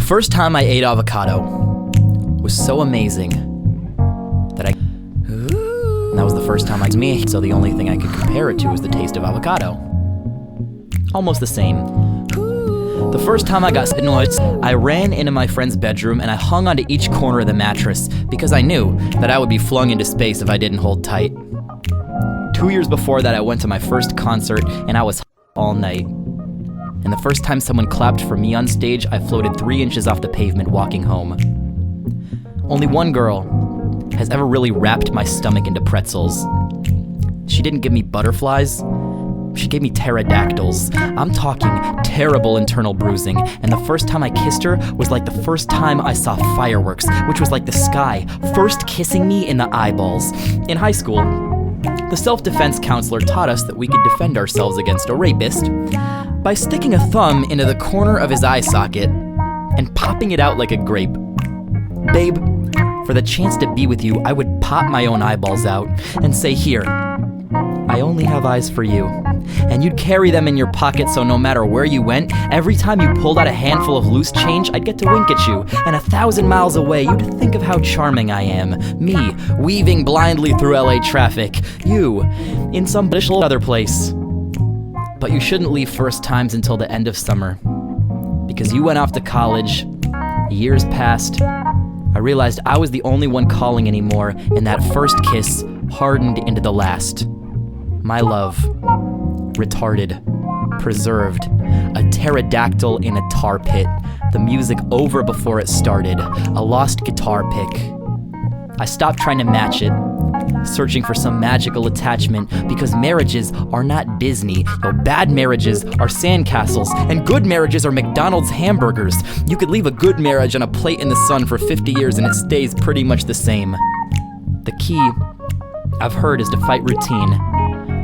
first time I ate avocado was so amazing that that was the first time to me, so the only thing I could compare it to was the taste of avocado. Almost the same. The first time I got annoyed, I ran into my friend's bedroom and I hung onto each corner of the mattress because I knew that I would be flung into space if I didn't hold tight. 2 years before that, I went to my first concert and I was all night. And the first time someone clapped for me on stage, I floated 3 inches off the pavement walking home. Only one girl has ever really wrapped my stomach into pretzels. She didn't give me butterflies, she gave me pterodactyls. I'm talking terrible internal bruising, and the first time I kissed her was like the first time I saw fireworks, which was like the sky first kissing me in the eyeballs. In high school, the self-defense counselor taught us that we could defend ourselves against a rapist by sticking a thumb into the corner of his eye socket and popping it out like a grape. Babe, for the chance to be with you, I would pop my own eyeballs out and say, "Here, I only have eyes for you." And you'd carry them in your pocket so no matter where you went, every time you pulled out a handful of loose change, I'd get to wink at you. And 1,000 miles away, you'd think of how charming I am. Me, weaving blindly through LA traffic. You, in some other place. But you shouldn't leave first times until the end of summer. Because you went off to college, years passed, I realized I was the only one calling anymore, and that first kiss hardened into the last. My love, retarded, preserved, a pterodactyl in a tar pit, the music over before it started, a lost guitar pick. I stopped trying to match it, searching for some magical attachment, because marriages are not Disney. Bad marriages are sandcastles, and good marriages are McDonald's hamburgers. You could leave a good marriage on a plate in the sun for 50 years and it stays pretty much the same. The key, I've heard, is to fight routine,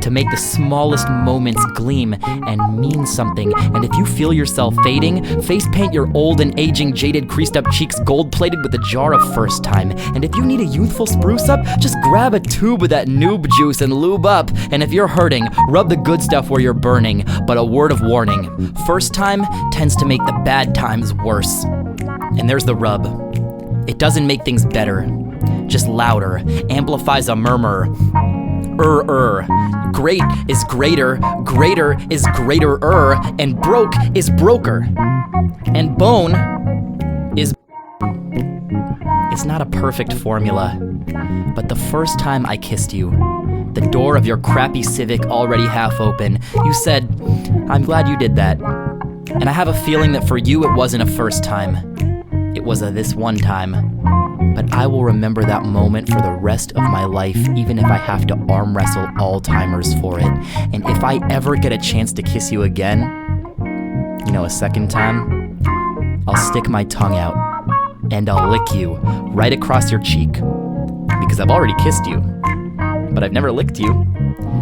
to make the smallest moments gleam and mean something. And if you feel yourself fading, face paint your old and aging, jaded, creased up cheeks gold-plated with a jar of first time. And if you need a youthful spruce up, just grab a tube of that noob juice and lube up. And if you're hurting, rub the good stuff where you're burning. But a word of warning, first time tends to make the bad times worse. And there's the rub. It doesn't make things better, just louder, amplifies a murmur. Great is greater, greater is greater-er, and broke is broker. And bone is... It's not a perfect formula, but the first time I kissed you, the door of your crappy Civic already half open, you said, "I'm glad you did that." And I have a feeling that for you it wasn't a first time. It was a this one time. But I will remember that moment for the rest of my life, even if I have to arm wrestle all-timers for it. And if I ever get a chance to kiss you again, a second time, I'll stick my tongue out and I'll lick you right across your cheek. Because I've already kissed you, but I've never licked you.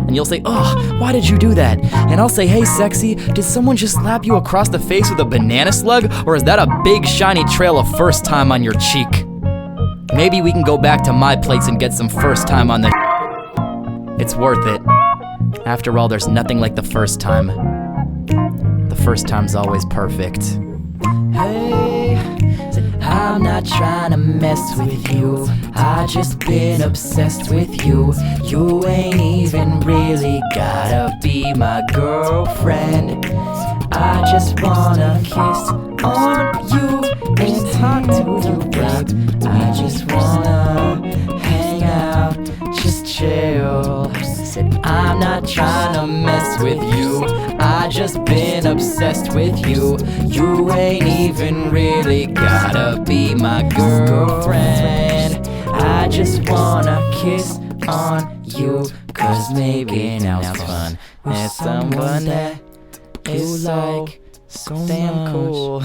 And you'll say, "Oh, why did you do that?" And I'll say, "Hey, sexy, did someone just slap you across the face with a banana slug? Or is that a big shiny trail of first time on your cheek? Maybe we can go back to my place and get some first time on the It's worth it. After all, there's nothing like the first time. The first time's always perfect." Hey, I'm not trying to mess with you, I just been obsessed with you. You ain't even really gotta be my girlfriend. I just wanna kiss on you and talk to you, babe. I just wanna hang out, just chill. Said I'm not trying to mess with you, I just been obsessed with you. You ain't even really gotta be my girlfriend. I just wanna kiss on you, cause maybe now's fun with someone that is like so damn cool.